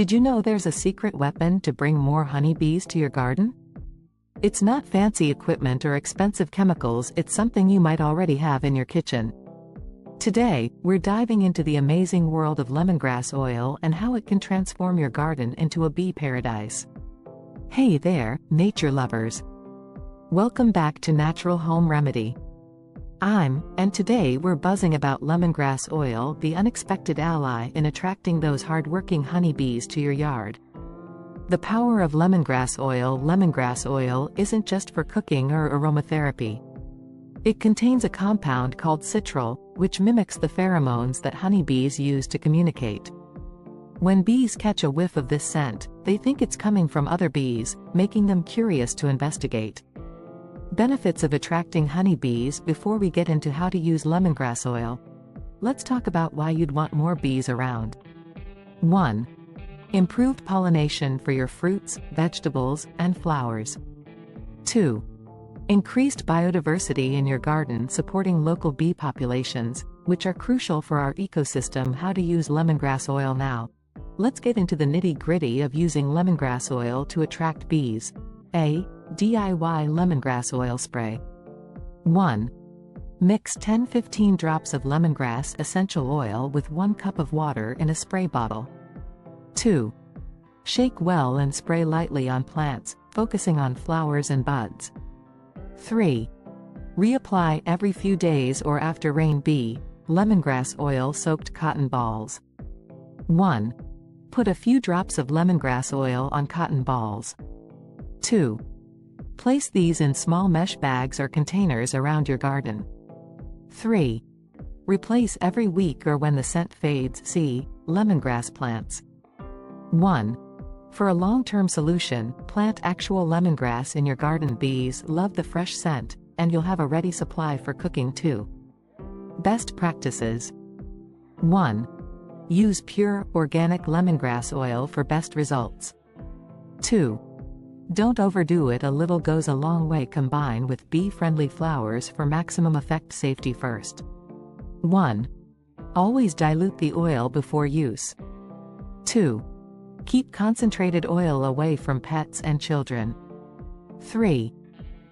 Did you know there's a secret weapon to bring more honeybees to your garden? It's not fancy equipment or expensive chemicals, it's something you might already have in your kitchen. Today, we're diving into the amazing world of lemongrass oil and how it can transform your garden into a bee paradise. Hey there, nature lovers! Welcome back to Natural Home Remedy. And today we're buzzing about lemongrass oil, the unexpected ally in attracting those hard-working honeybees to your yard. The power of lemongrass oil isn't just for cooking or aromatherapy. It contains a compound called citral, which mimics the pheromones that honeybees use to communicate. When bees catch a whiff of this scent, they think it's coming from other bees, making them curious to investigate. Benefits of attracting honeybees. Before we get into how to use lemongrass oil, let's talk about why you'd want more bees around. 1. Improved pollination for your fruits, vegetables, and flowers. 2. Increased biodiversity in your garden, supporting local bee populations, which are crucial for our ecosystem. How to use lemongrass oil now. Let's get into the nitty-gritty of using lemongrass oil to attract bees. A. DIY lemongrass oil spray. 1. Mix 10-15 drops of lemongrass essential oil with 1 cup of water in a spray bottle. 2. Shake well and spray lightly on plants, focusing on flowers and buds. 3. Reapply every few days or after rain. B. Lemongrass oil soaked cotton balls. 1. Put a few drops of lemongrass oil on cotton balls. 2. Place these in small mesh bags or containers around your garden. 3. Replace every week or when the scent fades. C. Lemongrass plants. 1. For a long-term solution, plant actual lemongrass in your garden. Bees love the fresh scent, and you'll have a ready supply for cooking too. Best practices. 1. Use pure, organic lemongrass oil for best results. 2. Don't overdo it, a little goes a long way. Combine with bee-friendly flowers for maximum effect. Safety first. 1. Always dilute the oil before use. 2. Keep concentrated oil away from pets and children. 3.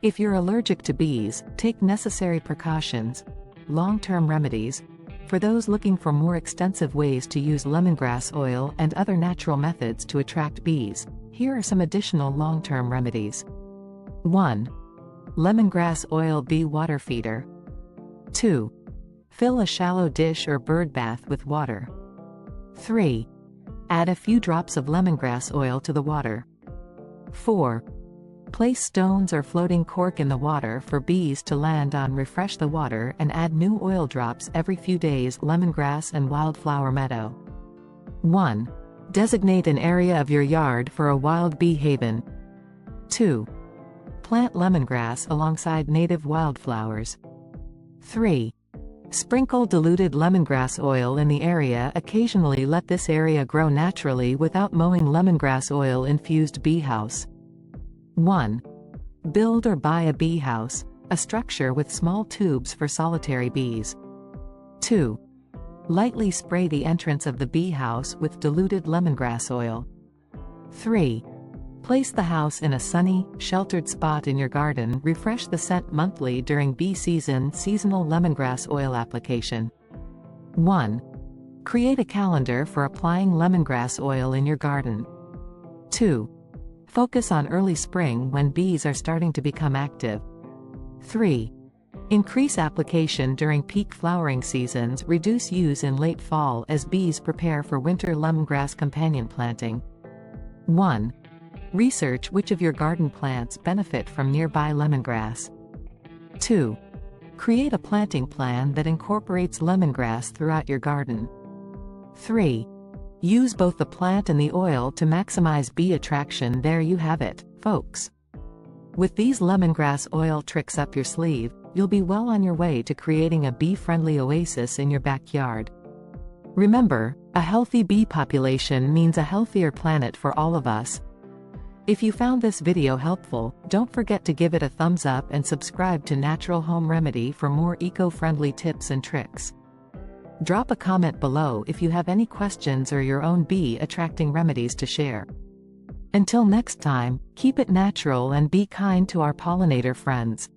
If you're allergic to bees, take necessary precautions. Long-term remedies. For those looking for more extensive ways to use lemongrass oil and other natural methods to attract bees, here are some additional long-term remedies. 1. Lemongrass oil bee water feeder. 2. Fill a shallow dish or bird bath with water. 3. Add a few drops of lemongrass oil to the water. 4. Place stones or floating cork in the water for bees to land on. Refresh the water and add new oil drops every few days. Lemongrass and wildflower meadow. 1. Designate an area of your yard for a wild bee haven. 2. Plant lemongrass alongside native wildflowers. 3. Sprinkle diluted lemongrass oil in the area occasionally. Let this area grow naturally without mowing. Lemongrass oil infused bee house. 1. Build or buy a bee house, a structure with small tubes for solitary bees. 2. Lightly spray the entrance of the bee house with diluted lemongrass oil. 3. Place the house in a sunny, sheltered spot in your garden. Refresh the scent monthly during bee season. Seasonal lemongrass oil application. 1. Create a calendar for applying lemongrass oil in your garden. 2. Focus on early spring when bees are starting to become active. 3. Increase application during peak flowering seasons. Reduce use in late fall as bees prepare for winter. Lemongrass companion planting. 1. Research which of your garden plants benefit from nearby lemongrass. 2. Create a planting plan that incorporates lemongrass throughout your garden. 3. Use both the plant and the oil to maximize bee attraction. There you have it, folks. With these lemongrass oil tricks up your sleeve, you'll be well on your way to creating a bee-friendly oasis in your backyard. Remember, a healthy bee population means a healthier planet for all of us. If you found this video helpful, don't forget to give it a thumbs up and subscribe to Natural Home Remedy for more eco-friendly tips and tricks. Drop a comment below if you have any questions or your own bee-attracting remedies to share. Until next time, keep it natural and be kind to our pollinator friends.